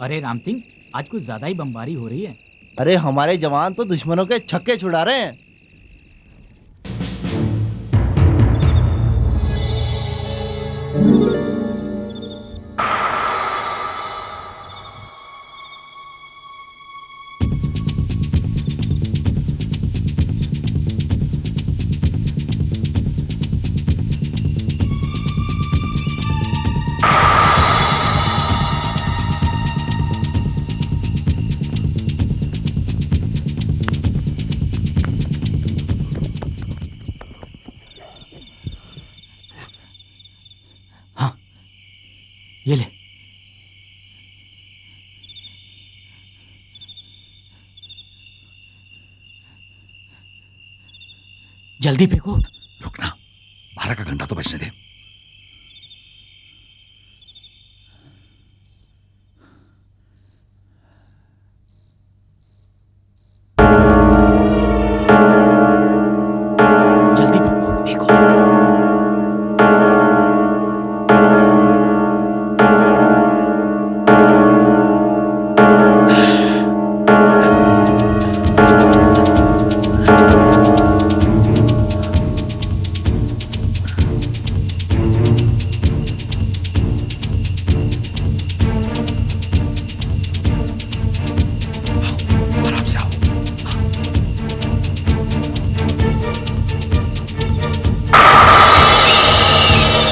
अरे राम सिंह, आज कुछ ज्यादा ही बमबारी हो रही है। अरे हमारे जवान तो दुश्मनों के छक्के छुड़ा रहे हैं। हाँ, ये ले। जल्दी फेंको। रुकना, 12 का घंटा तो बजने दे। जल्दी फेंको। देखो, आराम से आओ।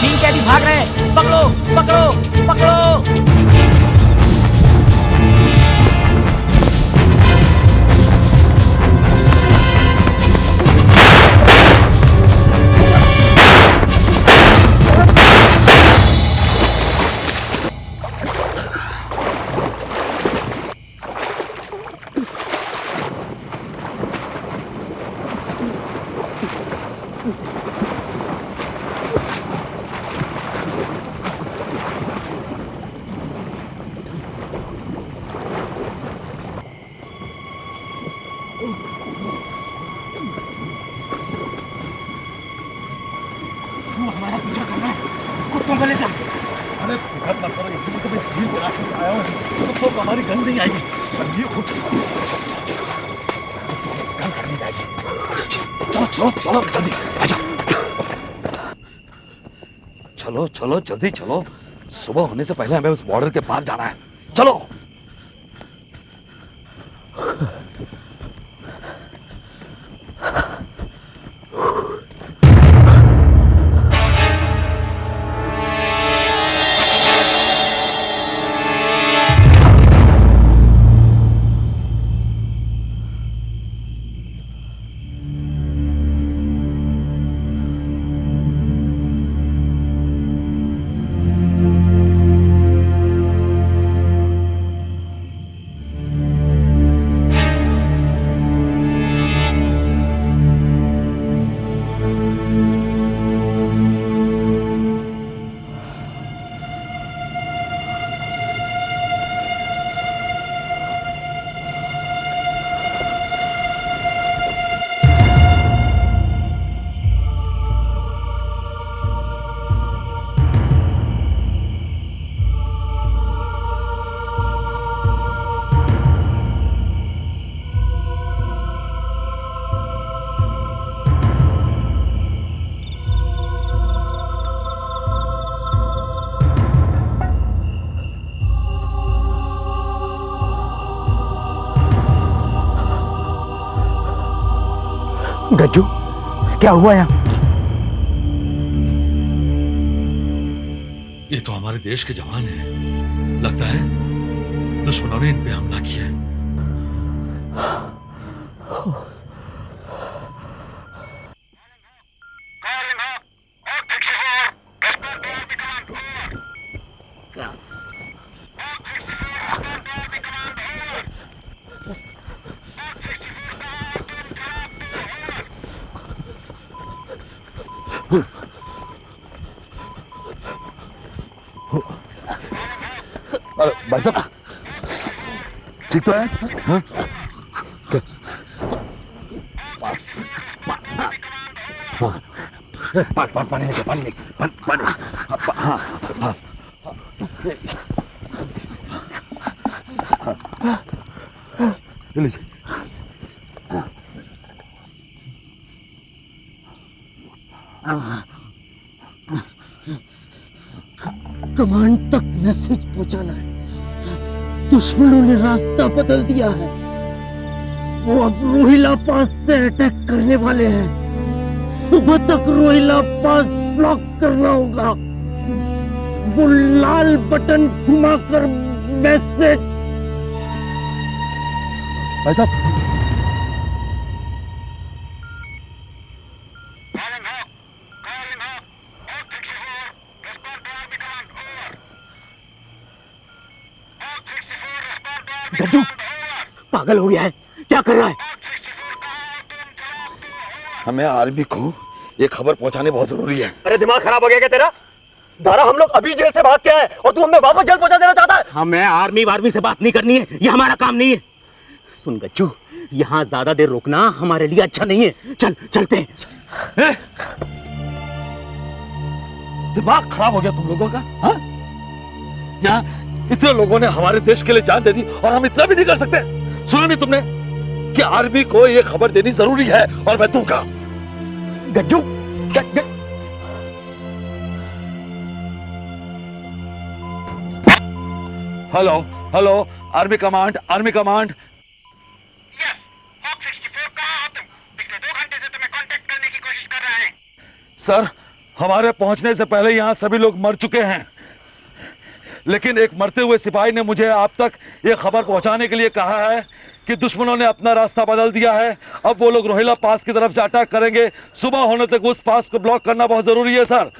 तीन कैदी भाग रहे हैं। पकड़ो पकड़ो पकड़ो। हमारा पीछा कर रहा है। कुत्तों को ले जा। अरे फिकर मत करो, इसलिए तो मैं इस झील के रास्ते से आया हूँ। तो हमारी गंद नहीं आएगी। संजीव, गंद नहीं जाएगी। चलो चलो चलो जल्दी आजा। चलो चलो जल्दी चलो, सुबह होने से पहले हमें उस बॉर्डर के पार जाना है। चलो। गज्जू, क्या हुआ यहाँ? ये तो हमारे देश के जवान हैं। लगता है दुश्मनों ने इन पे हमला किया है। अरे भाई साहब, ठीक तो है? हाँ? पानी लेके पानी हाँ हाँ। लीजिए। कमांड तक मैसेज पहुंचाना है। दुश्मनों ने रास्ता बदल दिया है। वो अब रोहिला पास से अटैक करने वाले हैं। सुबह तक रोहिला पास ब्लॉक करना होगा। वो लाल बटन घुमाकर मैसेज। भाई साहब, गज्जू पागल हो गया है, क्या कर रहा है? हमें आर्मी को ये खबर पहुंचानी बहुत जरूरी है। अरे दिमाग खराब हो गया क्या तेरा? दारा, हम लोग अभी जेल से भाग के आए और तू हमें वापस जेल पहुंचा देना चाहता है? हमें आर्मी से बात नहीं करनी है, ये हमारा काम नहीं है। सुन गज्जू, यहाँ ज्यादा देर रुकना हमारे लिए अच्छा नहीं है। चल चलते हैं। दिमाग खराब हो गया तुम लोगों का? हाँ? यहाँ इतने लोगों ने हमारे देश के लिए जान दे दी और हम इतना भी नहीं कर सकते? सुना नहीं तुमने कि आर्मी को ये खबर देनी जरूरी है और मैं दूंगा। Gajju, hello hello, army command, army command. Sir, हमारे पहुंचने से पहले यहां सभी लोग मर चुके हैं, लेकिन एक मरते हुए सिपाही ने मुझे आप तक यह खबर पहुंचाने के लिए कहा है कि दुश्मनों ने अपना रास्ता बदल दिया है। अब वो लोग रोहिला पास की तरफ से अटैक करेंगे। सुबह होने तक उस पास को ब्लॉक करना बहुत जरूरी है सर।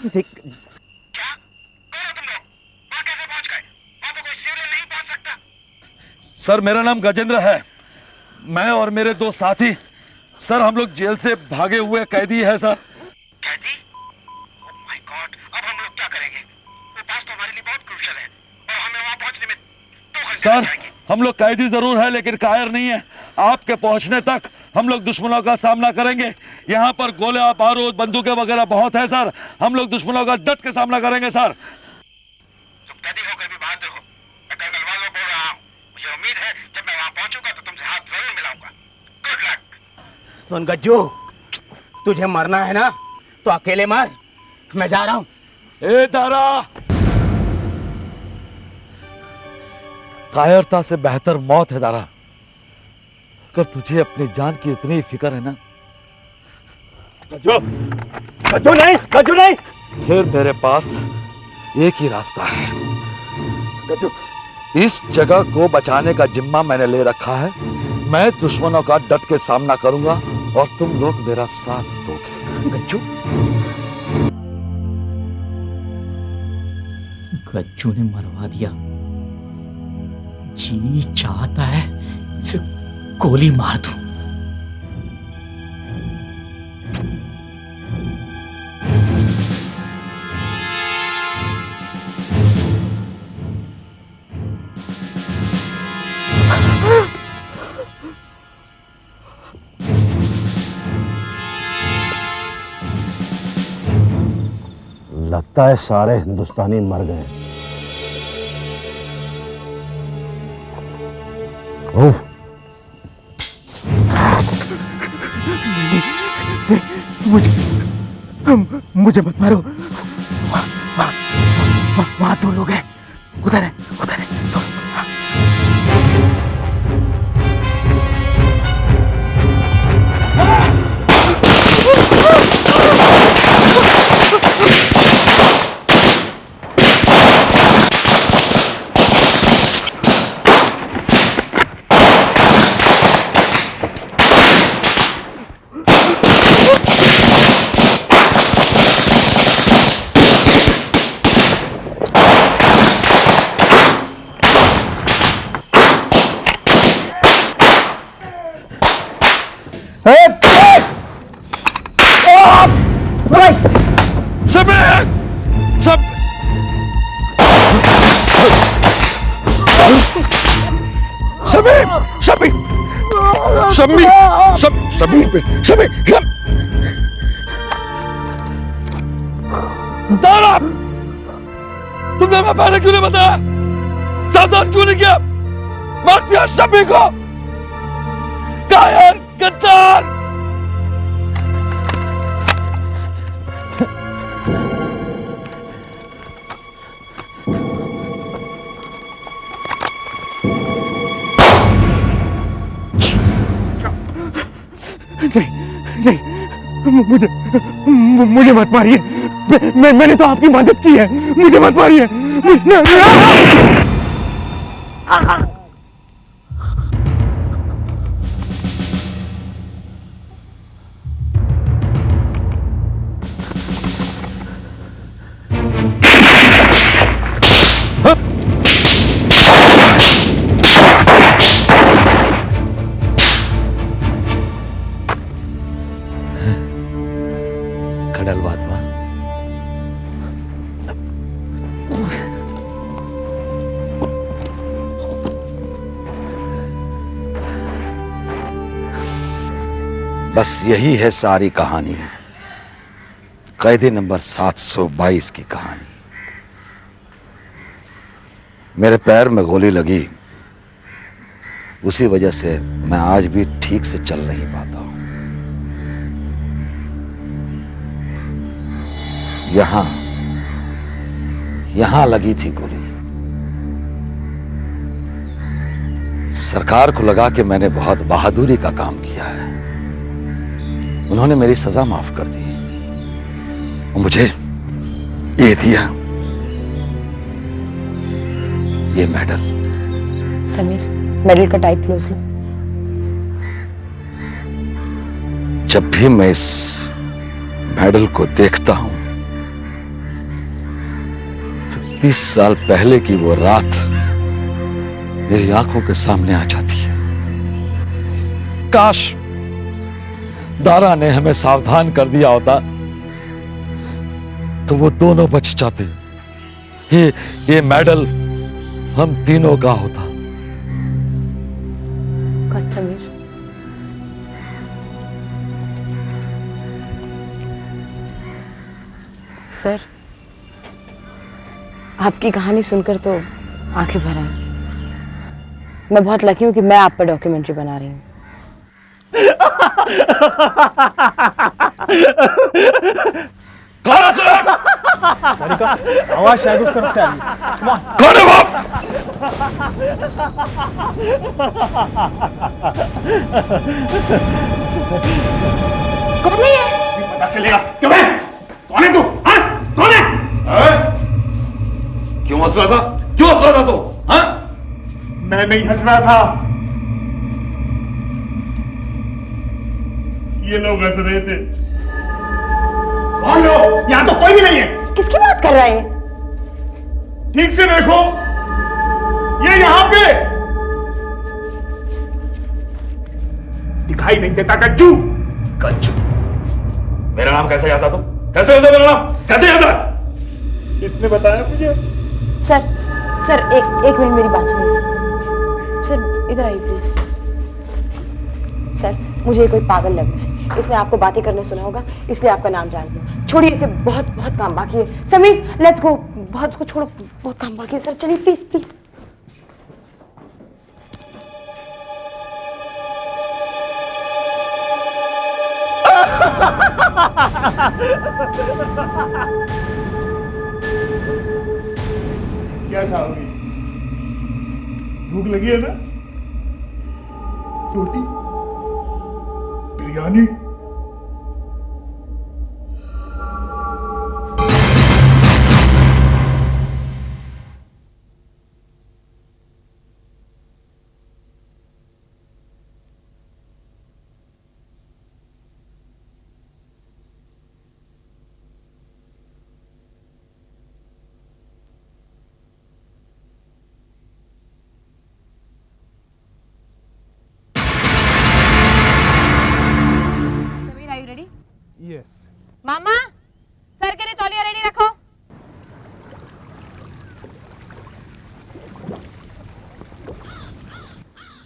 सर, मेरा नाम गजेंद्र है। मैं और मेरे दो साथी, सर हम लोग जेल से भागे हुए कैदी है सर। कैदी? ओह माय गॉड, अब हम लोग क्या करेंगे? वो पास तो हमारे लिए बहुत क्रूशियल है और हमें वहां पहुंचने में 2 घंटे सर, लग जाएंगे। हम लोग कैदी जरूर है लेकिन कायर नहीं है। आपके पहुंचने तक हम लोग दुश्मनों का सामना करेंगे। यहाँ पर गोले, बारूद, बंदूकें वगैरह बहुत है सर। हम लोग दुश्मनों का डट के सामना करेंगे सर। तुम कैदी होकर भी बहादुर हो। मैं कर्नल वालों बोल रहा हूँ। मुझे उम्मीद है जब मैं वहां पहुंचूंगा तो तुमसे हाथ जरूर मिलाऊंगा। Good luck. सुन गज्जू, तुझे मरना है ना तो अकेले मर, मैं जा रहा हूं। ए दारा, कायरता से बेहतर मौत है दारा। अगर तुझे अपनी जान की इतनी फिक्र है ना, गज्जू, गज्जू नहीं, गज्जू नहीं। फिर मेरे पास एक ही रास्ता है। गज्जू, इस जगह को बचाने का जिम्मा मैंने ले रखा है। मैं दुश्मनों का डट के सामना करूंगा और तुम लोग मेरा साथ दोगे। गज्जू, गज्जू ने मरवा दिया। जी चाहता है इसे गोली मार दूं। लगता है सारे हिंदुस्तानी मर गए। उफ, मुझे मत मारो। वहां 2 लोग हैं, उधर है, उधर है। दारा, तुमने मैं पहले क्यों नहीं बताया? सावधान क्यों नहीं किया? मार दिया शमी को। कायर गद्दार। नहीं, मुझे मत मारिए। मैंने तो आपकी मदद की है, मुझे मत मारिए। खडलवादवा, बस यही है सारी कहानी, कैदी नंबर 722 की कहानी। मेरे पैर में गोली लगी, उसी वजह से मैं आज भी ठीक से चल नहीं पाता हूं। यहां लगी थी गोली। सरकार को लगा कि मैंने बहुत बहादुरी का काम किया है, उन्होंने मेरी सजा माफ कर दी और मुझे ये दिया, ये मेडल। समीर, मेडल का टाइट क्लोज लो। जब भी मैं इस मेडल को देखता हूं, 30 साल पहले की वो रात मेरी आंखों के सामने आ जाती है। काश दारा ने हमें सावधान कर दिया होता तो वो दोनों बच जाते। ये मेडल हम तीनों का होता। गॉड समीर, सर आपकी कहानी सुनकर तो आंखें भर आई। मैं बहुत लकी हूं कि मैं आप पर डॉक्यूमेंट्री बना रही हूं। आवाज शायद उस तरफ से आ रही है। कौन है वो? कौन है ये? पता चलेगा। क्यों है? कौन है तू? हाँ? कौन है? क्यों हंस रहा था? क्यों हंस रहा था तू? हाँ? मैं नहीं हंस रहा था, ये लोग हंस रहे थे। कौन लोग? यहां तो कोई भी नहीं है। किसकी बात कर रहा है? ठीक से देखो, ये यहां पे दिखाई नहीं देता। गज्जू। गज्जू? मेरा नाम कैसे याद था तुम? कैसे याद है मेरा नाम? कैसे याद है? किसने बताया मुझे? सर एक मिनट मेरी बात सुनिए सर, इधर आइए प्लीज। सर मुझे कोई पागल लग रहा है, इसने आपको बातें करने सुना होगा, इसलिए आपका नाम जान लिया। छोड़िए इसे, बहुत काम बाकी है। Sameer let's go. बहुत को छोड़ो, बहुत काम बाकी है। सर चलिए प्लीज प्लीज। क्या खाओगी? भूख लगी है ना? रोटी, बिरयानी। मामा सर के लिए तौलिया रेडी रखो।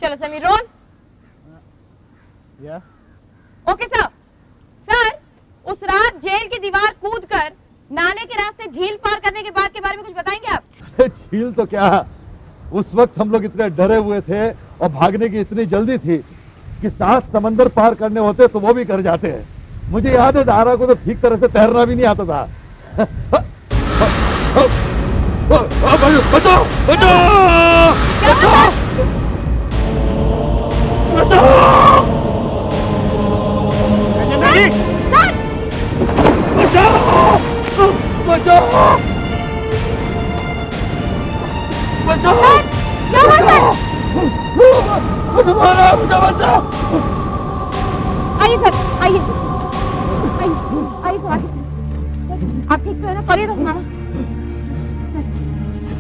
चलो Sameer roll. Okay sir. Sir उस रात जेल की दीवार कूदकर नाले के रास्ते झील पार करने के बाद के बारे में कुछ बताएंगे आप? झील तो क्या, उस वक्त हम लोग इतने डरे हुए थे और भागने की इतनी जल्दी थी कि 7 समंदर पार करने होते तो वो भी कर जाते हैं। मुझे याद है दारा को तो ठीक तरह से तैरना भी नहीं आता था। बचाओ बचाओ बचाओ बचाओ बचाओ बचाओ मुझे बचाओ। आइए सर, आइए आइए सर, आइए सर, आप ठीक तो है ना? करिए तो मामा। सर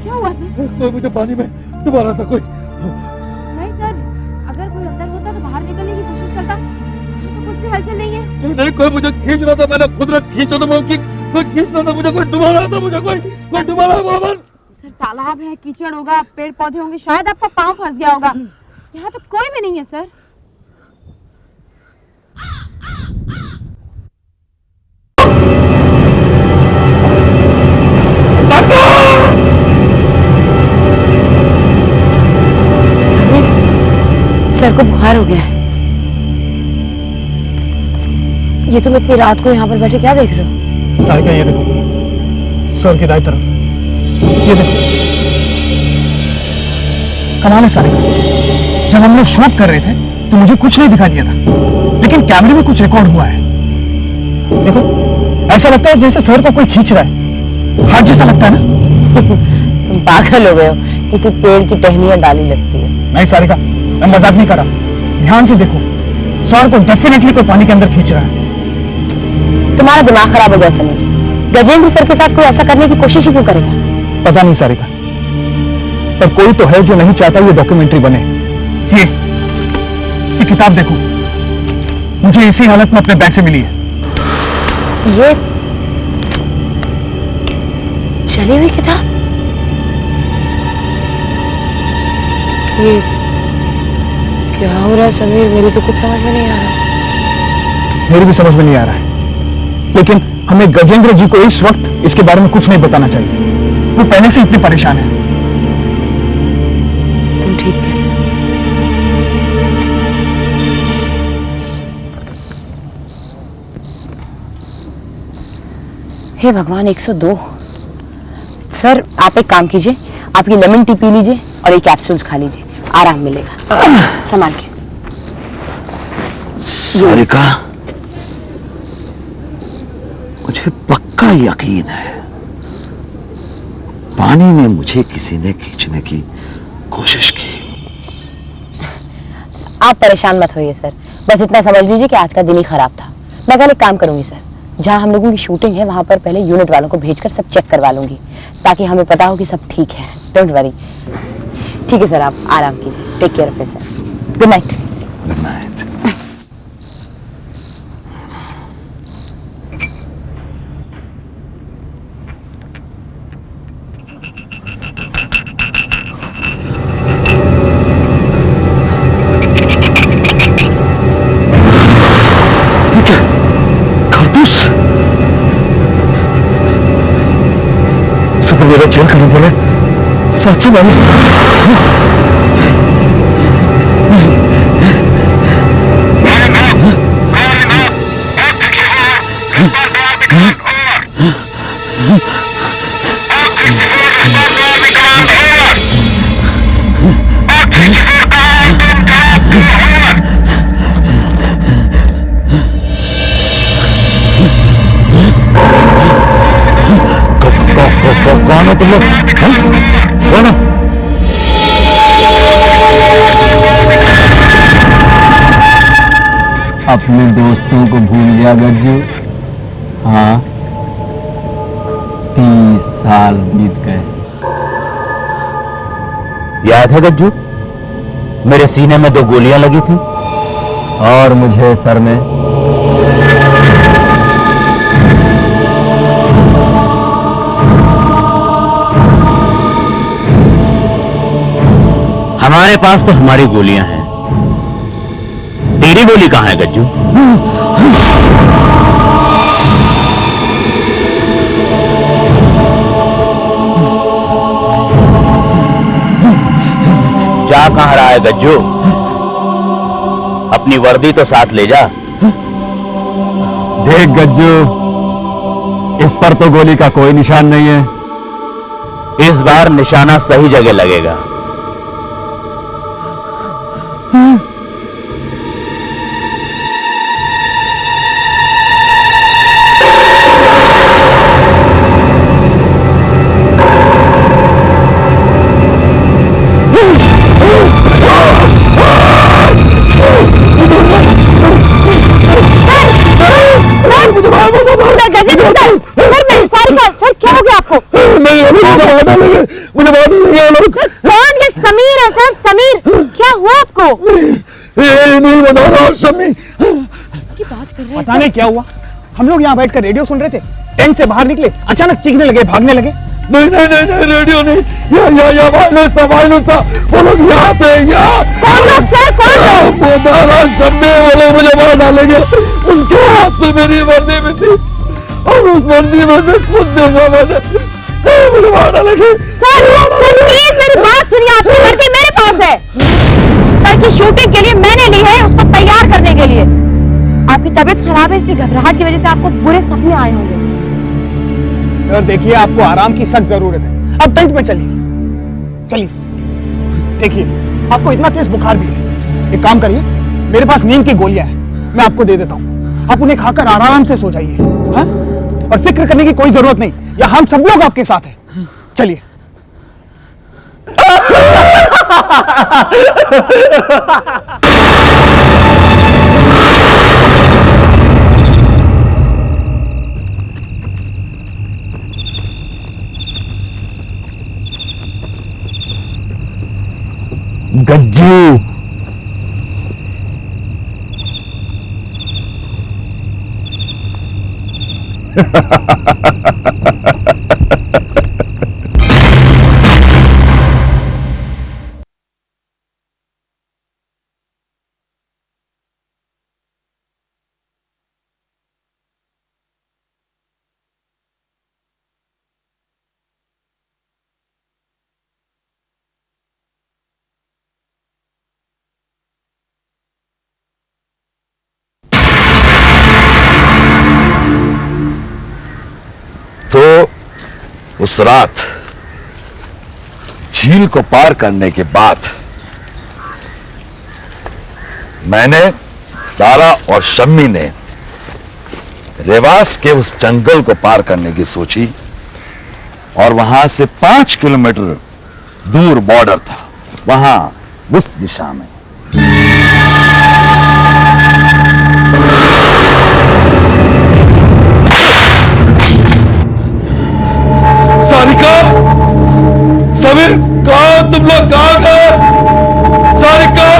क्या हुआ सर? कोई मुझे पानी में डुबा रहा था। कोई नहीं सर, अगर कोई अंदर होता तो बाहर निकलने की कोशिश करता, तो कुछ भी हलचल नहीं है। नहीं, कोई मुझे खींच रहा था, मैंने खुद खींचा तो कि कोई खींच रहा था मुझे, कोई डुबा रहा था मुझे, कोई डुबा रहा है। सर तालाब है, कीचड़ होगा, पेड़ पौधे होंगे, शायद आपका पाँव फंस गया होगा। यहाँ तो कोई भी नहीं है सर। समीर, सर को बुखार हो गया है। ये तुम इतनी रात को यहाँ पर बैठे क्या देख रहे हो? सारिका ये देखो, सर की दाईं तरफ, ये देखो। कमाल है सारिका, जब हम लोग शूट कर रहे थे तो मुझे कुछ नहीं दिखाई दिया था, लेकिन कैमरे में कुछ रिकॉर्ड हुआ है। देखो, ऐसा लगता है जैसे सर को कोई खींच रहा है, हाथ जैसा लगता है ना। तुम पागल हो गए हो, किसी पेड़ की टहनियां डाली लगती है। नहीं सारिका, मैं मजाक नहीं कर रहा, ध्यान से देखो, सर को डेफिनेटली कोई पानी के अंदर खींच रहा है। तुम्हारा दिमाग खराब हो गया समीर, गजेंद्र सर के साथ कोई ऐसा करने की कोशिश ही क्यों करेगा? पता नहीं सारिका, पर कोई तो है जो नहीं चाहता ये डॉक्यूमेंट्री बने। ये किताब देखो, मुझे इसी हालत में अपने बैग से मिली है। ये चली हुई किताब? ये क्या हो रहा है समीर? मेरी तो कुछ समझ में नहीं आ रहा। मेरी भी समझ में नहीं आ रहा है, लेकिन हमें गजेंद्र जी को इस वक्त इसके बारे में कुछ नहीं बताना चाहिए। वो पहले से इतने परेशान है। तुम ठीक कहते हो। हे भगवान, 102। सर आप एक काम कीजिए, आप ये लेमन टी पी लीजिए और ये कैप्सूल्स खा लीजिए, आराम मिलेगा। संभाल के। सारिका, मुझे पक्का यकीन है पानी में मुझे किसी ने खींचने की कोशिश की। आप परेशान मत होइए सर, बस इतना समझ लीजिए कि आज का दिन ही खराब था। मैं कल एक काम करूंगी सर, जहां हम लोगों की शूटिंग है वहां पर पहले यूनिट वालों को भेजकर सब चेक करवा लूंगी, ताकि हमें पता हो कि सब ठीक है। Don't worry. ठीक है सर, आप आराम कीजिए। Take care of yourself. Good night. Good night. मेरा जेल करने बोले, सच्ची मानिस। कौन हो तुम लोग? कौन हो? अपने दोस्तों को भूल गया गज्जू? हाँ, 30 साल बीत गए। याद है गज्जू, मेरे सीने में 2 गोलियां लगी थी और मुझे सर में। हमारे पास तो हमारी गोलियां हैं, तेरी गोली कहां है गज्जू? जा कहां रहा है गज्जू? अपनी वर्दी तो साथ ले जा। देख गज्जू, इस पर तो गोली का कोई निशान नहीं है। इस बार निशाना सही जगह लगेगा। कौन ये समीर है सर? समीर, क्या हुआ आपको? नहीं बता रहा शम्मी। किसकी बात कर रहे हैं? पता नहीं क्या हुआ, हम लोग यहाँ बैठकर रेडियो सुन रहे थे, टेंट से बाहर निकले, अचानक चीखने लगे, भागने लगे। नहीं नहीं नहीं नहीं, रेडियो नहीं, या वायरलेस था, वो लोग यहाँ थे, यहाँ। कौन लोग सर? कौन लोग? वो दादा शम्मी, वो लोग मुझे मार डालेंगे। उनके हाथ में मेरी वर्दी भी थी और उस वर्दी में से खुद देखा मैंने, मुझे मार डालेंगे। सर प्लीज मेरी बात सुनिए, आपकी वर्दी मेरे पास है। कल की शूटिंग के लिए मैंने ली है, उसको तैयार करने के लिए। आपकी तबीयत खराब है, इसलिए घबराहट की वजह से आपको बुरे सपने आए होंगे। सर देखिए, आपको आराम की सख्त जरूरत है, अब टेंट में चलिए। चलिए, देखिए आपको इतना तेज बुखार भी है, एक काम करिए, मेरे पास नींद की गोलियां हैं, मैं आपको दे देता हूँ, आप उन्हें खाकर आराम से सो जाइए। हाँ? और फिक्र करने की कोई जरूरत नहीं, या हम सब लोग आपके साथ हैं। चलिए। गज्जू, तो उस रात झील को पार करने के बाद मैंने, तारा और शम्मी ने रेवास के उस जंगल को पार करने की सोची और वहां से 5 किलोमीटर दूर बॉर्डर था, वहां उस दिशा में। सारिका, समीर, कहाँ तुम लोग? कहाँ गए? सारिका,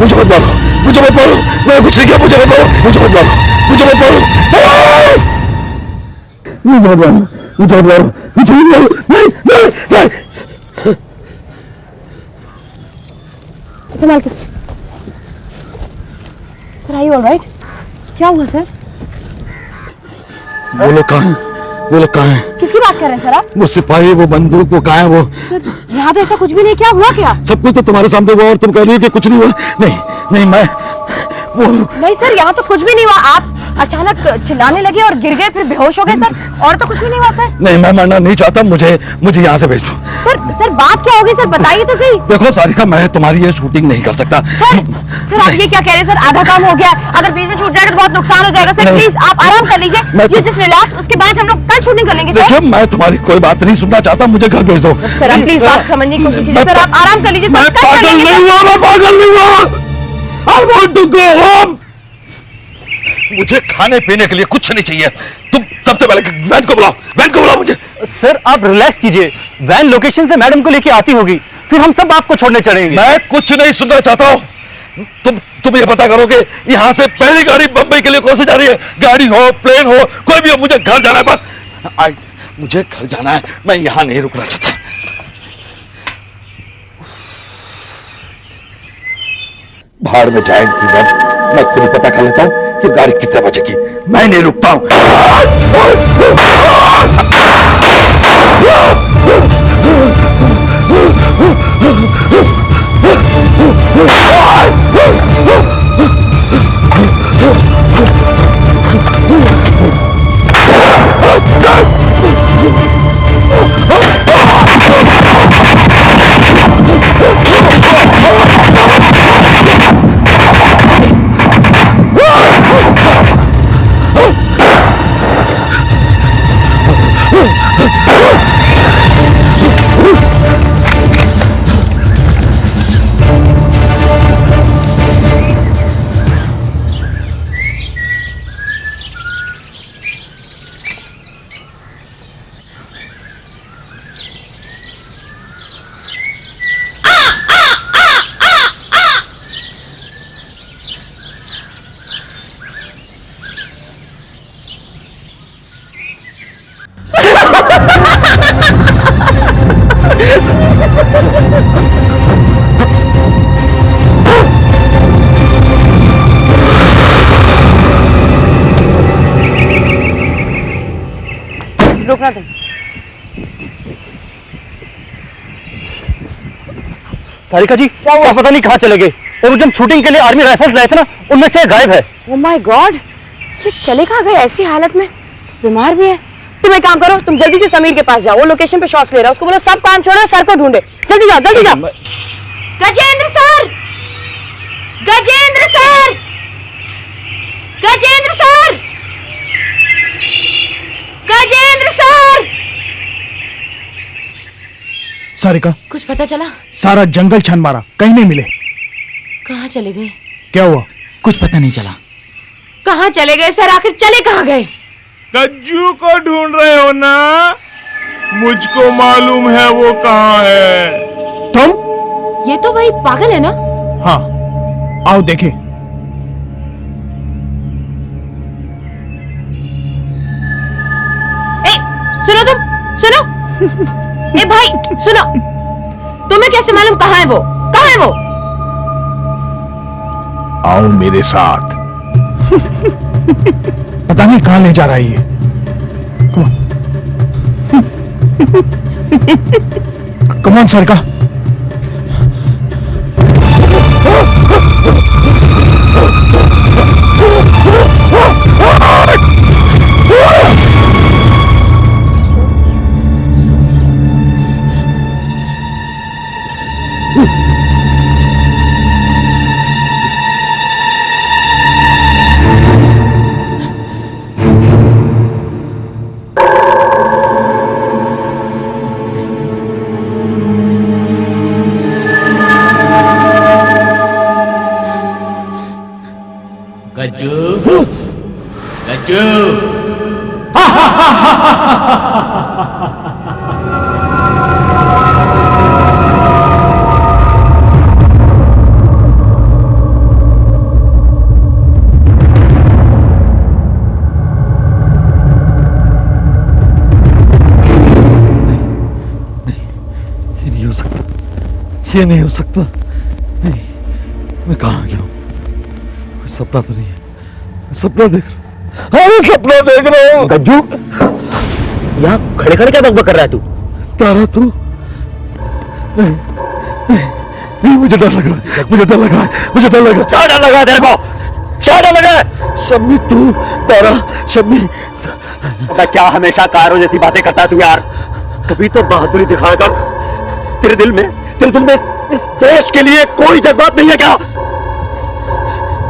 मुझे मत मारो, मुझे मत मारो, मैं कुछ नहीं किया, मुझे मत मारो, मुझे मत मारो, मुझे मत मारो, मुझे मत मारो, मुझे मत मारो, मुझे मत मारो, नहीं नहीं नहीं। संभाल के सर। Are you alright? क्या हुआ सर? वो लोग कहाँ? वो लोग कहाँ हैं? किसकी बात कर रहे हैं सर आप? वो सिपाही, वो बंदूक, वो कहाँ है? वो सर यहाँ तो ऐसा कुछ भी नहीं, क्या हुआ? क्या सब कुछ तो तुम्हारे सामने हुआ और तुम कह रही हो कि कुछ नहीं हुआ? नहीं नहीं, मैं वो नहीं सर, यहाँ तो कुछ भी नहीं हुआ। आप अचानक चिल्लाने लगे और गिर गए, फिर बेहोश हो गए सर, और तो कुछ भी नहीं हुआ सर। नहीं, मैं मरना नहीं चाहता, मुझे यहाँ से भेज दो। सर बात क्या होगी सर, बताइए तो सही। देखो सारिका, मैं तुम्हारी ये शूटिंग नहीं कर सकता। सर आप ये क्या कह रहे हैं सर? आधा काम हो गया, अगर बीच में छूट जाएगा तो बहुत नुकसान हो जाएगा सर। प्लीज आप आराम कर लीजिए, यू जस्ट रिलैक्स, उसके बाद हम लोग कल शूटिंग कर लेंगे सर। देखिए, मैं तुम्हारी कोई बात नहीं सुनना चाहता, मुझे घर भेज दो। सर आप प्लीज बात समझने की कोशिश कीजिए सर, आप आराम कर लीजिए। मैं पागल नहीं हुआ, मैं पागल नहीं हुआ। I want to go home. मुझे खाने पीने के लिए कुछ नहीं चाहिए। तुम सबसे पहले वैन को बुलाओ, वैन को बुलाओ मुझे। सर आप रिलैक्स कीजिए, वैन लोकेशन से मैडम को लेके आती होगी, फिर हम सब आपको छोड़ने चलेंगे। मैं कुछ नहीं सुनना चाहता हूँ। तुम ये पता करो कि यहाँ से पहली गाड़ी बंबई के लिए कौन सी जा रही है। गाड़ी हो, प्लेन हो, कोई भी हो, मुझे घर जाना है बस। मुझे घर जाना है, मैं यहाँ नहीं रुकना चाहता। भाड़ में जाएगी की मैं खुद ही पता कर लेता हूँ कि गाड़ी कितने बजे की। मैं नहीं रुकता हूँ। रोकना तुम। सारिका जी, क्या हुआ? पता नहीं कहाँ चले गए। और जब शूटिंग के लिए आर्मी राइफल्स लाए थे ना, उनमें से गायब है। ओह माय गॉड, ये चले कहाँ गए ऐसी हालत में? बीमार भी है। तुम एक काम करो, तुम जल्दी से समीर के पास जाओ, वो लोकेशन पे शॉट्स ले रहा है, उसको बोलो सब काम छोड़ो, सर को ढूंढे। जल्दी जाओ, जल्दी जाओ। Gajendra sir, Gajendra sir, Gajendra sir, Gajendra sir. Sarika, कुछ पता चला? सारा जंगल छान मारा, कहीं नहीं मिले। कहाँ चले गए? क्या हुआ? कुछ पता नहीं चला। कहाँ चले गए सर? आखिर चले कहाँ गए? कज्जू को ढूंढ रहे हो ना? मुझको मालूम है वो कहाँ है। तुम? ये तो वही पागल है ना? हाँ, आओ देखे। ए, सुनो तुम, सुनो। ए भाई, सुनो। तुम्हें कैसे मालूम कहाँ है वो? कहाँ है वो? आओ मेरे साथ। पता नहीं कहाँ ले जा रहा है ये। Come on Sarika. गज्जू, गज्जू। ये नहीं हो सकता। नहीं, मैं कहाँ गया हूँ? कोई सपना तो नहीं है। मैं सपना देख रहा हूँ। हाँ, मैं सपना देख रहा हूँ। गज्जू, यहाँ खड़े खड़े क्या बकबक कर रहा है तू? तारा तू? नहीं, नहीं, नहीं, मुझे डर लग रहा है। मुझे डर लग रहा है। मुझे डर लग रहा है। क्या डर लगा तेरे को? क्या डर लगा? शम्मी तू, तारा, शम्मी। क्या हमेशा कारों जैसी बातें करता है तू यार? कभी तो बहादुरी दिखाया कर। तेरे दिल में इस देश के लिए कोई जज्बात नहीं है क्या?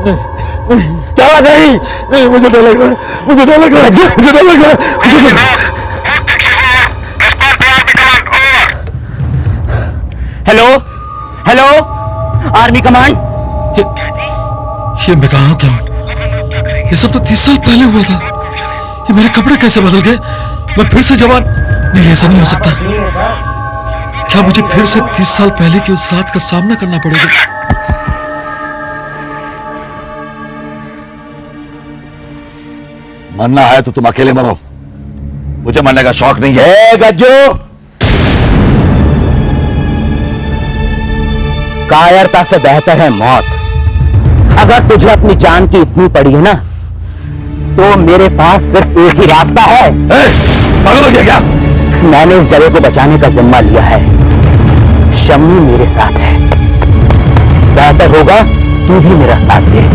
नहीं, क्या नहीं? नहीं, मुझे डर लग रहा है। मुझे डर लग रहा है। मुझे डर लग रहा है। Hello, hello, army command. ये मैं कहाँ हूँ? क्या ये सब तो 30 साल पहले हुआ था। ये मेरे कपड़े कैसे बदल गए? मैं फिर से जवान? नहीं, ऐसा नहीं हो सकता। क्या मुझे फिर से 30 साल पहले की उस रात का सामना करना पड़ेगा? मरना है तो तुम अकेले मरो, मुझे मरने का शौक नहीं है। गज्जू, कायरता से बेहतर है मौत। अगर तुझे अपनी जान की इतनी पड़ी है ना, तो मेरे पास सिर्फ एक ही रास्ता है। पागल हो गया क्या? मैंने इस जगह को बचाने का जिम्मा लिया है। शम्मी मेरे साथ है, बेहतर होगा तू भी मेरा साथ दे।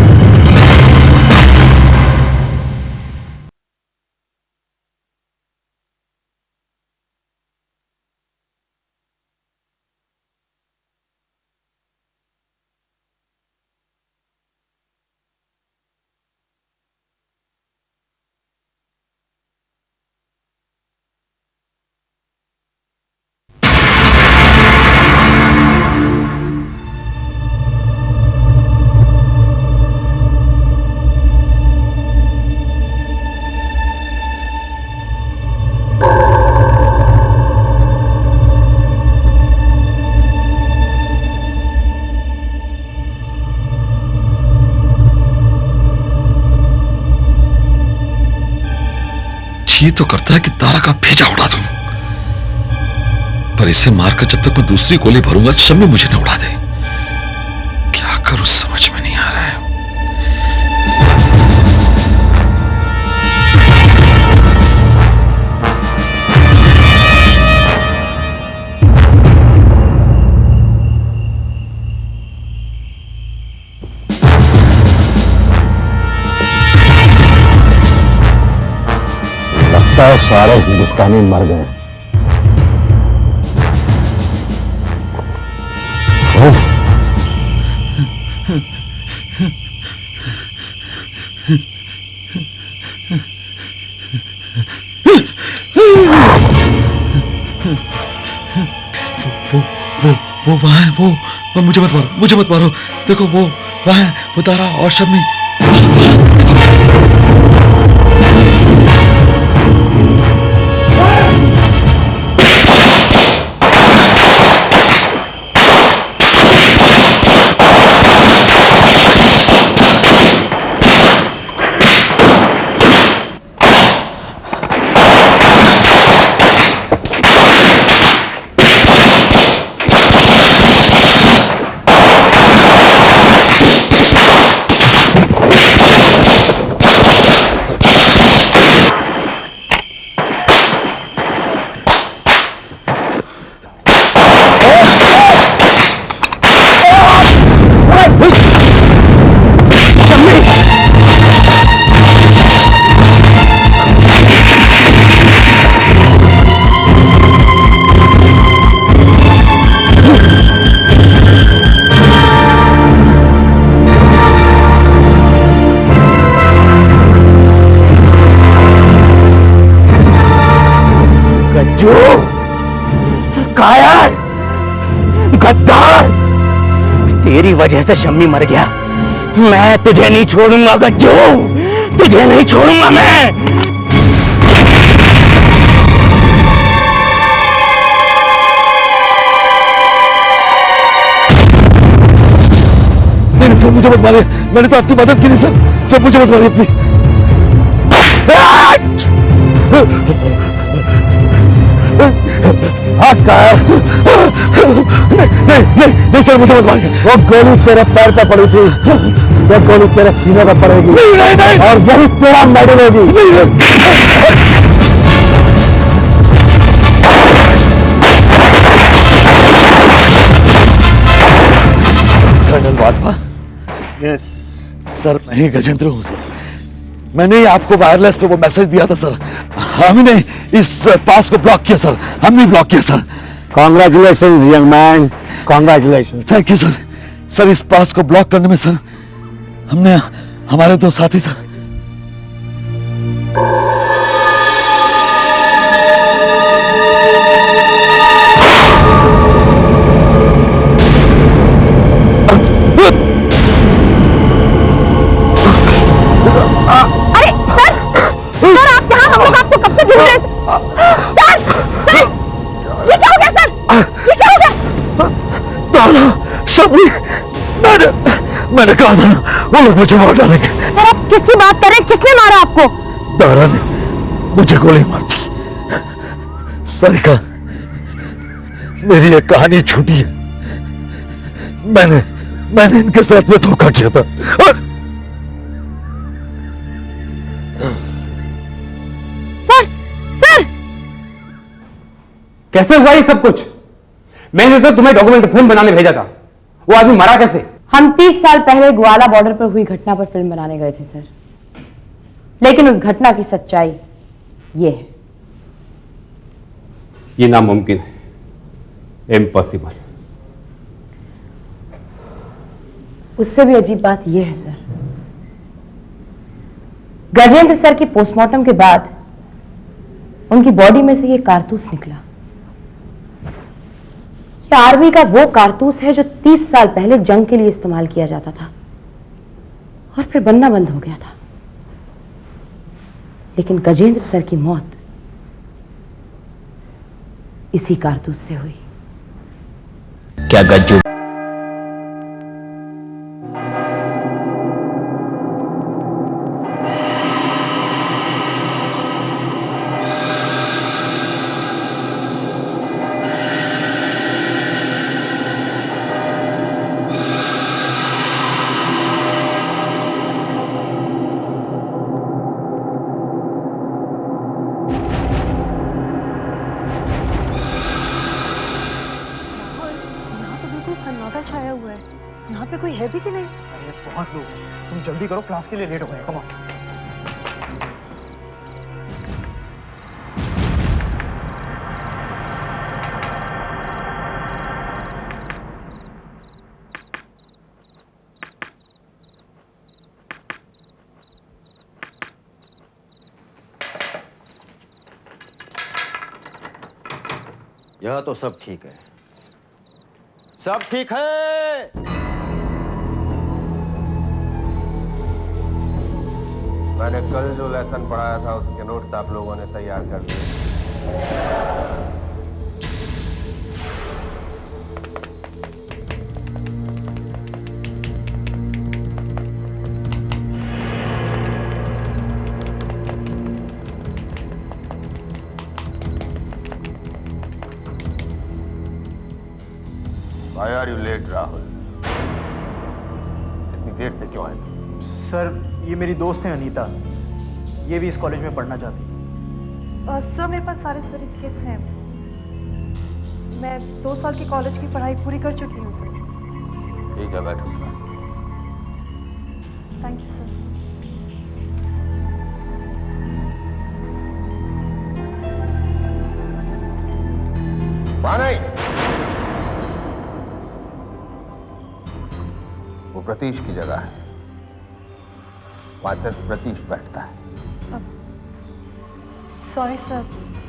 जी तो करता है कि तारा का भेजा उड़ा दूं, पर इसे मारकर जब तक मैं दूसरी गोली भरूंगा शम्मी मुझे न उड़ा दे। क्या करूं समझ में नहीं आ रहा है। लगता है सारे हिंदुस्तानी मर गए। वो वहां है, वो मुझे मत मारो, मुझे मत मारो। देखो वो वहां है, वो तारा और शम्मी। कायर, गद्दार, तेरी वजह से शम्मी मर गया। मैं तुझे नहीं छोड़ूंगा गज्जू, तुझे नहीं छोड़ूंगा मैं। नहीं सर, मुझे मत मारिए, मैंने तो आपकी मदद की थी सर। सर मुझे मत मारिए प्लीज। नहीं सर, मुझे मत मारिए। वो गोली तेरे पैर पे पड़ी थी, वो गोली तेरे सीने पे पड़ेगी। नहीं। और यही तेरा मेडल होगी। कर्नल वाधवा। यस सर मैं ही गजेंद्र हूं सर। मैंने ही आपको वायरलेस पे वो मैसेज दिया था सर। हम ही ने इस पास को ब्लॉक किया सर, हमने ब्लॉक किया sir. Congratulation young man, congratulation. Thank you sir. Sir इस पास को ब्लॉक करने में सर हमने हमारे दो साथी सर। मैंने कहा था वो लोग मुझे मार डालेंगे। सर आप किसकी बात कर रहे हैं? किसने मारा आपको? तारा ने मुझे गोली मार दी। सारिका, मेरी एक कहानी छूटी है। मैंने इनके साथ में धोखा किया था और सर कैसे हुआ ये सब कुछ? मैंने तो तुम्हें डॉक्यूमेंट फिल्म बनाने भेजा था। वो आदमी मरा कैसे? हम 30 साल पहले ग्वाला बॉर्डर पर हुई घटना पर फिल्म बनाने गए थे सर, लेकिन उस घटना की सच्चाई ये है। ये नामुमकिन है, इम्पॉसिबल। उससे भी अजीब बात यह है सर, गजेंद्र सर की पोस्टमार्टम के बाद उनकी बॉडी में से यह कारतूस निकला। यह आर्मी का वो कारतूस है जो 30 साल पहले जंग के लिए इस्तेमाल किया जाता था और फिर बनना बंद हो गया था। लेकिन गजेंद्र सर की मौत इसी कारतूस से हुई। क्या गज्जू सन्नाटा छाया हुआ है। यहाँ पे कोई है भी कि नहीं? अरे बहुत लोग हैं, तुम जल्दी करो, क्लास के लिए लेट हो गए। Come on. यह तो सब ठीक है, सब ठीक है। मैंने कल जो लेसन पढ़ाया था उसके नोट्स आप लोगों ने तैयार कर दिए। Why are you late, Rahul? इतनी देर से क्यों आए? सर, ये मेरी दोस्त है अनीता, ये भी इस कॉलेज में पढ़ना चाहती है। सर, मेरे पास सारे सर्टिफिकेट्स हैं। मैं 2 साल की कॉलेज की पढ़ाई पूरी कर चुकी हूँ सर। ठीक है, बैठो। Thank you sir. नहीं, वो प्रतीश की जगह है। वहां सिर्फ प्रतीश बैठता है। सॉरी सर,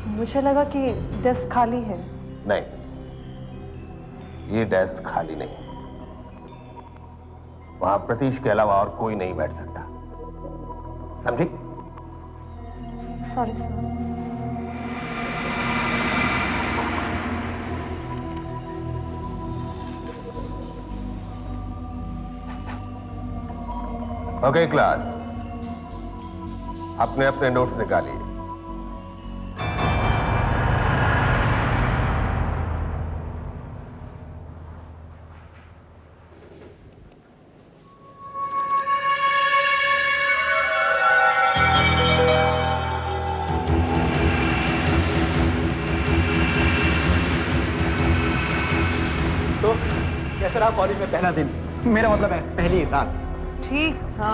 मुझे लगा कि डेस्क खाली है। नहीं, ये डेस्क खाली नहीं। वहां प्रतीश के अलावा और कोई नहीं बैठ सकता, समझी? Sorry sir. ओके क्लास, अपने अपने नोट्स निकालिए। तो कैसा रहा कॉलेज में पहला दिन? मेरा मतलब है पहली रात। ठीक था,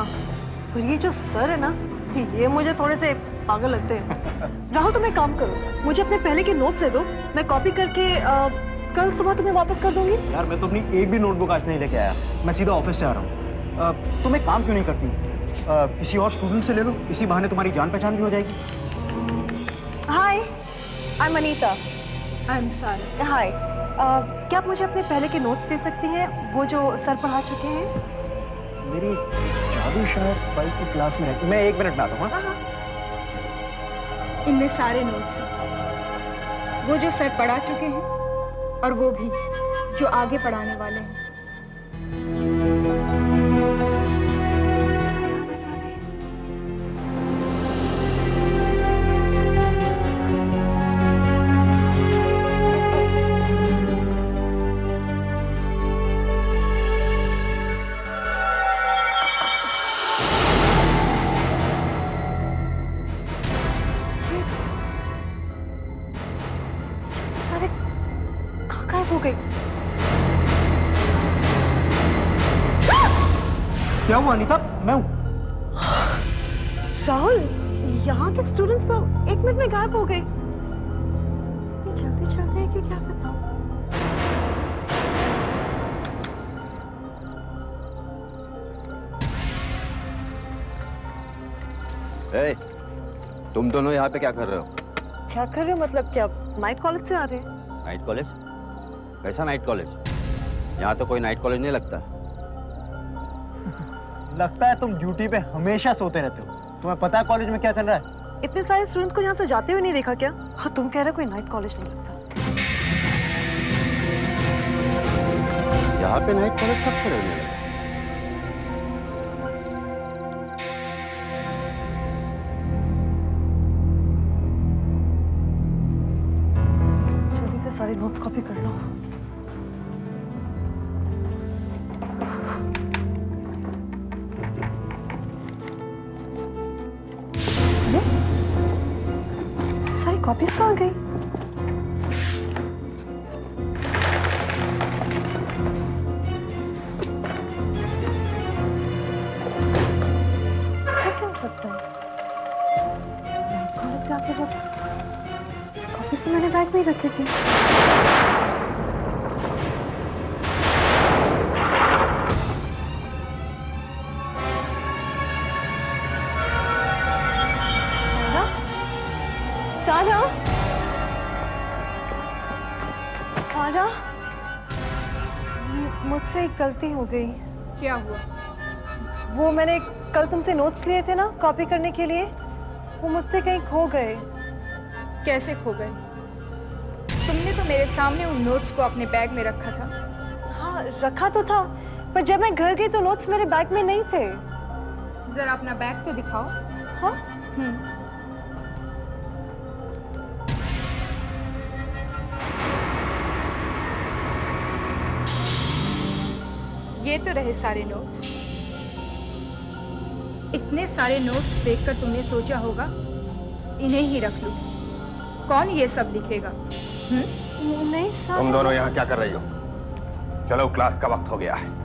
पर ये जो सर है ना, ये मुझे थोड़े से पागल लगते हैं। राहुल, तुम एक काम करो, मुझे अपने पहले के नोट्स दे दो, मैं कॉपी करके कल सुबह तुम्हें वापस कर दूंगी। यार, मैं तो अपनी एक भी नोटबुक आज नहीं लेके आया, मैं सीधा ऑफिस से आ रहा हूँ। तुम एक काम क्यों नहीं करती, किसी और स्टूडेंट से ले लो, इसी बहाने तुम्हारी जान पहचान भी हो जाएगी। Hi, I am Anita. I am Sara. Hi, क्या आप मुझे अपने पहले के नोट्स दे सकती हैं, वो जो सर पढ़ा चुके हैं? मेरी जादू शायद 12th की क्लास में रहती। मैं 1 मिनट में आता हूँ। हाँ। इनमें सारे नोट्स हैं, वो जो सर पढ़ा चुके हैं और वो भी जो आगे पढ़ाने वाले हैं। क्या हुआ अनीता? मैं हूँ। राहुल, यहाँ के स्टूडेंट्स तो 1 मिनट में गायब हो गए। इतनी जल्दी चलते हैं कि क्या बताऊं। तुम दोनों यहाँ पे क्या कर रहे हो? क्या कर रहे हो मतलब? क्या नाइट कॉलेज से आ रहे हैं? Night college? कैसा नाइट कॉलेज? यहाँ तो कोई नाइट कॉलेज नहीं लगता। लगता है तुम ड्यूटी पे हमेशा सोते रहते हो। तुम्हें पता है कॉलेज में क्या चल रहा है? इतने सारे स्टूडेंट्स को यहाँ से जाते हुए नहीं देखा क्या? हाँ, तुम कह रहे हो कोई नाइट कॉलेज नहीं लगता। यहाँ पे नाइट कॉलेज कब से लगने लगा? जल्दी से सारे नोट्स कॉपी कर लो। सारी कॉपीज कहाँ गई? कैसे हो सकता है? कॉलेज से आते वक्त कॉपीज तो मैंने बैग में ही रखी थी। सारा, सारा, मुझसे एक गलती हो गई। क्या हुआ? वो मैंने कल तुमसे नोट्स लिए थे ना कॉपी करने के लिए, वो मुझसे कहीं खो गए। कैसे खो गए? तुमने तो मेरे सामने उन नोट्स को अपने बैग में रखा था। हाँ, रखा तो था, पर जब मैं घर गई तो नोट्स मेरे बैग में नहीं थे। जरा अपना बैग तो दिखाओ। हाँ? ये तो रहे सारे नोट्स। इतने सारे नोट्स देखकर तुमने सोचा होगा इन्हें ही रख लूं। कौन ये सब लिखेगा? नहीं सर। तुम दोनों यहाँ क्या कर रही हो? चलो, क्लास का वक्त हो गया है।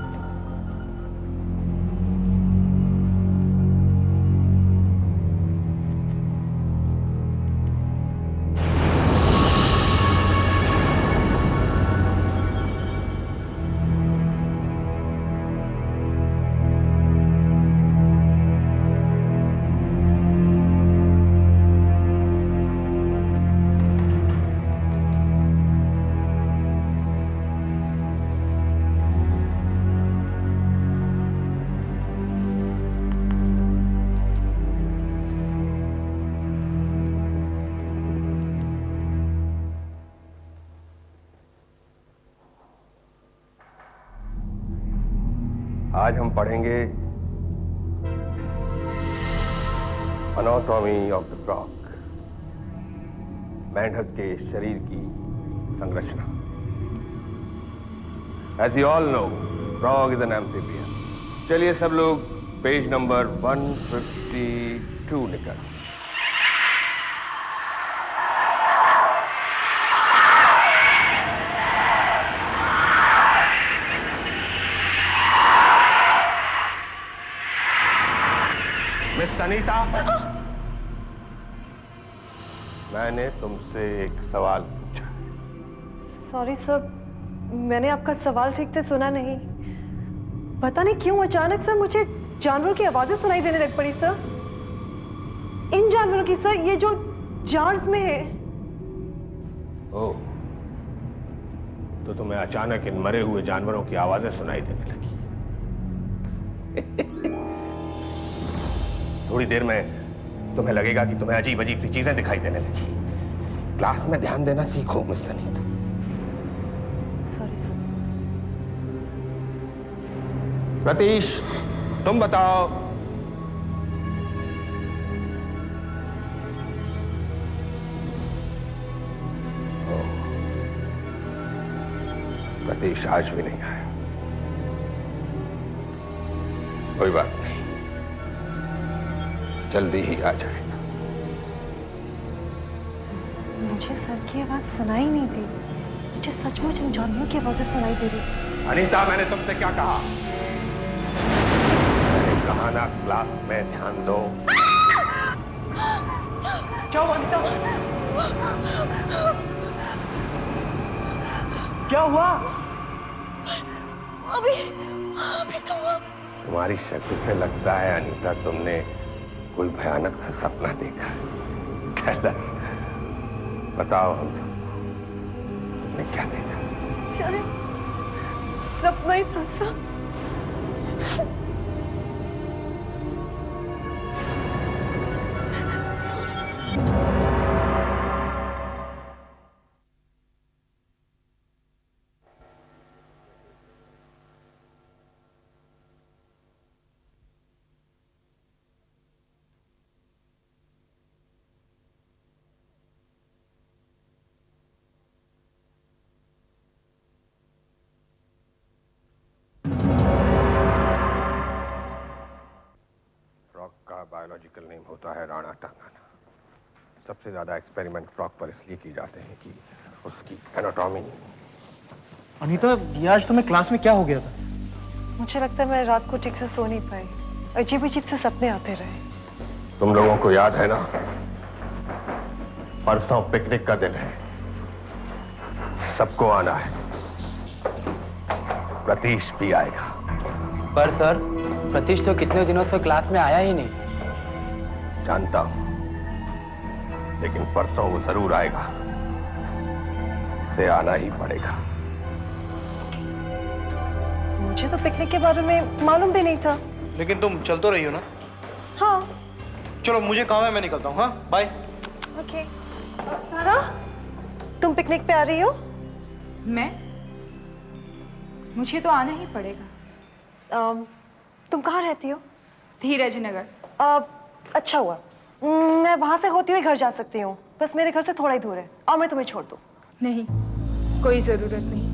आज हम पढ़ेंगे एनाटॉमी ऑफ द फ्रॉग, मेंढक के शरीर की संरचना। As you all know, frog is an amphibian. चलिए सब लोग पेज नंबर 152 निकल। मिस अनीता, मैंने तुमसे एक सवाल पूछा। सॉरी सर, मैंने आपका सवाल ठीक से सुना नहीं। पता नहीं क्यों अचानक सर मुझे जानवरों की आवाजें सुनाई देने लग पड़ी सर। इन जानवरों की सर, ये जो जार्स में है। ओह, तो तुम्हें अचानक इन मरे हुए जानवरों की आवाजें सुनाई देने लगी। थोड़ी देर में तुम्हें लगेगा कि तुम्हें अजीब अजीब सी चीजें दिखाई देने लगी। क्लास में ध्यान देना सीखो miss Anita. Sorry sir. Ratheesh, तुम बताओ, रतीश आज भी नहीं आया। कोई बात नहीं, जल्दी ही आ जाएगा। मुझे सर की आवाज सुनाई नहीं दी। मुझे सचमुच इन जानवरों की आवाजें सुनाई दे रही थी। अनीता, मैंने तुमसे क्या कहा? कहा ना क्लास में ध्यान दो। क्या हुआ अनीता? क्या हुआ? अभी तो हुआ। तुम्हारी शक्ल से लगता है अनीता तुमने कोई भयानक सा सपना देखा है। Tell us, बताओ हम सबको, तुमने क्या देखा? शायद सपना ही था सब। फ्रॉक का बायोलॉजिकल नेम होता है राणा टांगाना। सबसे ज्यादा एक्सपेरिमेंट फ्रॉक पर इसलिए किए जाते हैं कि उसकी एनाटॉमी। अनीता, ये आज तुम्हें क्लास में क्या हो गया था? मुझे लगता है मैं रात को ठीक से सो नहीं पाई। अजीब अजीब से सपने आते रहे। तुम लोगों को याद है ना, परसों पिकनिक का दिन है, सबको आना है। प्रतीश भी आएगा। पर सर, प्रतीश तो कितने दिनों से क्लास में आया ही नहीं। जानता हूं, लेकिन परसों वो जरूर आएगा। उसे आना ही पड़ेगा। मुझे तो पिकनिक के बारे में मालूम भी नहीं था। लेकिन तुम चल तो रही हो ना? हाँ। चलो मुझे काम है, मैं निकलता हूँ। हाँ, बाय। ओके। सारा, तुम पिकनिक पे आ रही हो? मैं? मुझे तो आना ही पड़ेगा। तुम कहाँ रहती हो? धीरज नगर। अच्छा हुआ, मैं वहां से होती हुई घर जा सकती हूँ। बस मेरे घर से थोड़ा ही दूर है, और मैं तुम्हें छोड़ दूँ। नहीं, कोई जरूरत नहीं,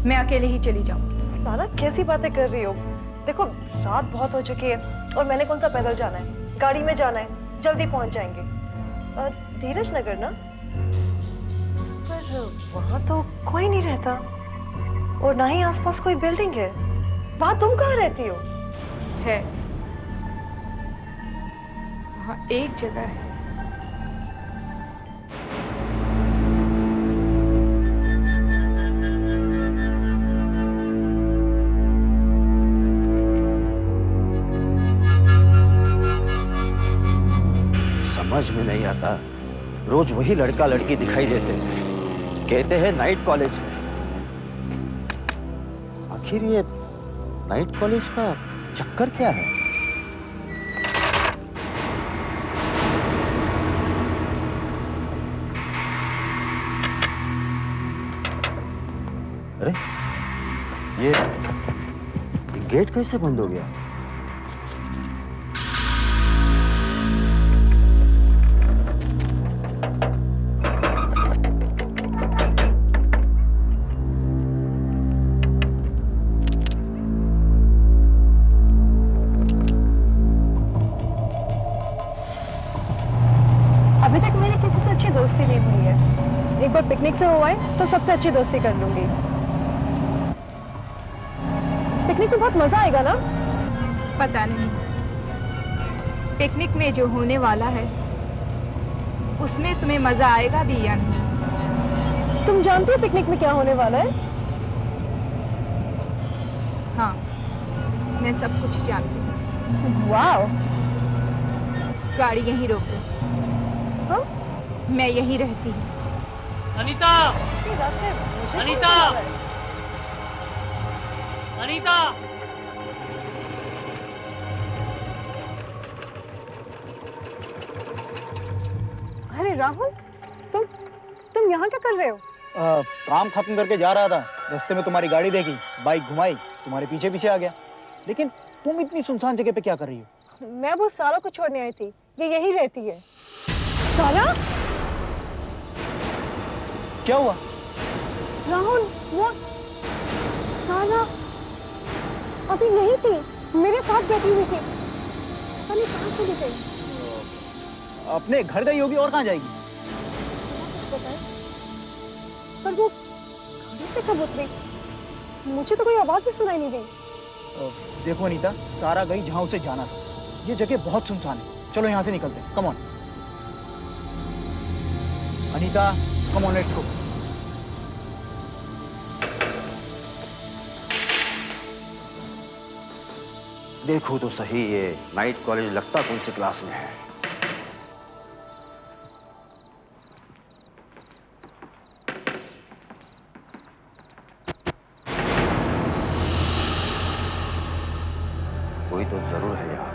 मैं अकेले ही चली जाऊंगी। सारा, कैसी बातें कर रही हो? देखो, रात बहुत हो चुकी है और मैंने कौन सा पैदल जाना है, गाड़ी में जाना है, जल्दी पहुंच जाएंगे। धीरज नगर ना? पर वहां तो कोई नहीं रहता, और ना ही आसपास कोई बिल्डिंग है। वहां तुम कहाँ रहती हो? है, वहाँ एक जगह है। समझ में नहीं आता, रोज वही लड़का लड़की दिखाई देते हैं, कहते हैं नाइट कॉलेज है। आखिर ये नाइट कॉलेज का चक्कर क्या है? अरे ये गेट कैसे बंद हो गया? अभी तक मेरी किसी से अच्छी दोस्ती नहीं हुई है। एक बार पिकनिक से हुआ है तो सबसे अच्छी दोस्ती कर लूंगी। पिकनिक में बहुत मजा आएगा ना? पता नहीं, पिकनिक में जो होने वाला है उसमें तुम्हें मजा आएगा भी या नहीं। तुम जानती हो पिकनिक में क्या होने वाला है? हाँ, मैं सब कुछ जानती हूँ। वाह! गाड़ी यहीं रोक दो। हाँ? मैं यहीं रहती हूँ। अनीता! अनीता! अनीता! अरे राहुल, तुम यहाँ क्या कर रहे हो? काम खत्म करके जा रहा था, रास्ते में तुम्हारी गाड़ी देखी, बाइक घुमाई, तुम्हारे पीछे पीछे आ गया। लेकिन तुम इतनी सुनसान जगह पे क्या कर रही हो? मैं वो सारा को छोड़ने आई थी, ये यही रहती है। सारा? क्या हुआ? राहुल, वो सारा अभी यही थी, मेरे साथ बैठी हुई थी। पता नहीं कहाँ चली गई। अपने घर गई होगी, और कहाँ जाएगी? पर वो गाड़ी से कब उतरी? मुझे तो कोई आवाज भी सुनाई नहीं गई। देखो अनीता, सारा गई जहां उसे जाना था। ये जगह बहुत सुनसान है, चलो यहाँ से निकलते हैं। Come on Anita, come on, let's go. देखो तो सही, ये नाइट कॉलेज लगता कौन सी क्लास में है। कोई तो जरूर है यहाँ।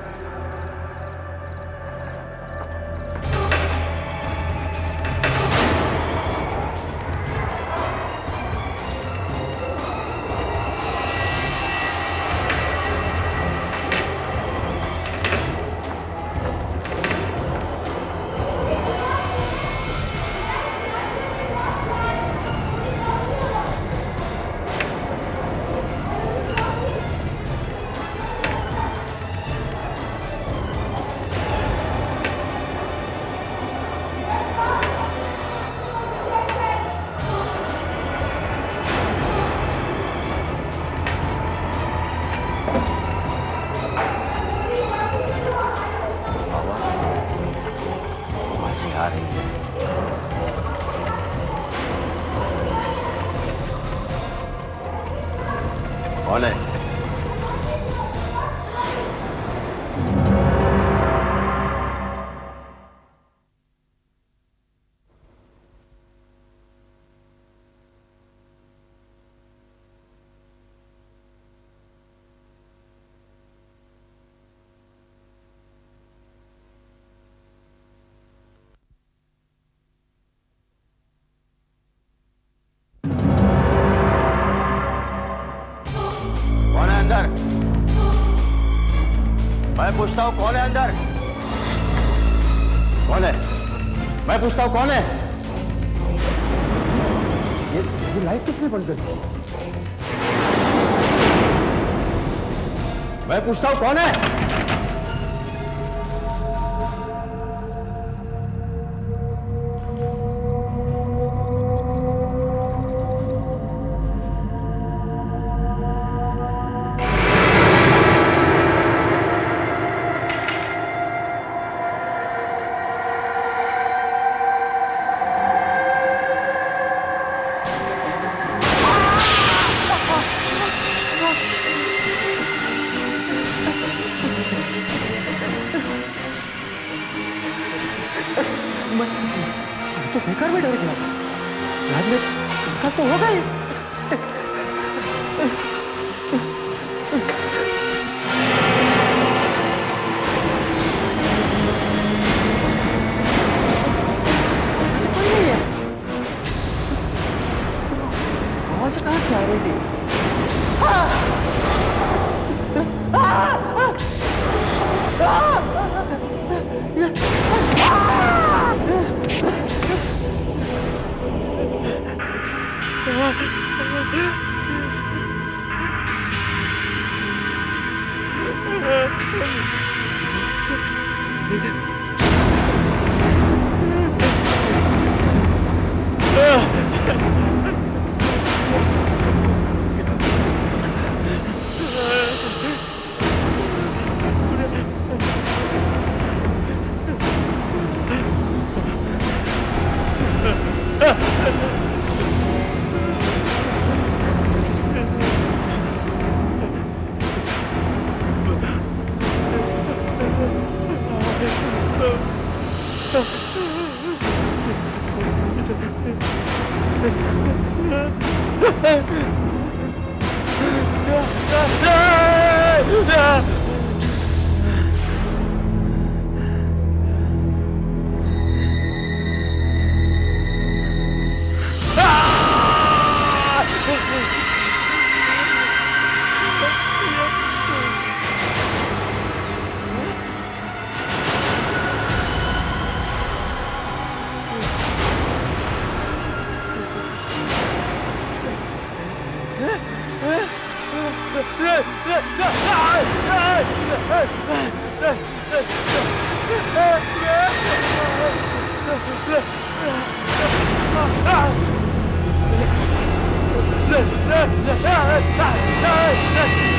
से आ रही है। कौन है? अंदर? मैं पूछता हूं कौन है अंदर? कौन है? मैं पूछता हूं कौन है? ये लाइट किसने बंद कर दी? मैं पूछता हूं कौन है? तो बेकार में डर गया। बाद में इसका तो होगा ही। आवाज कहां से आ रही थी?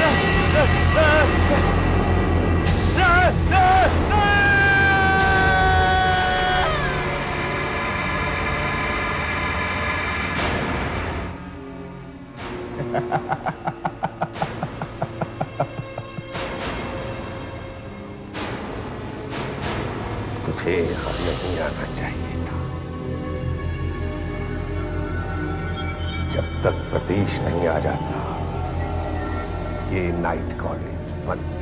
No! मुझे यहाँ नहीं आना चाहिए था। जब तक प्रतीश नहीं आ जाता ये नाइट कॉलेज बंद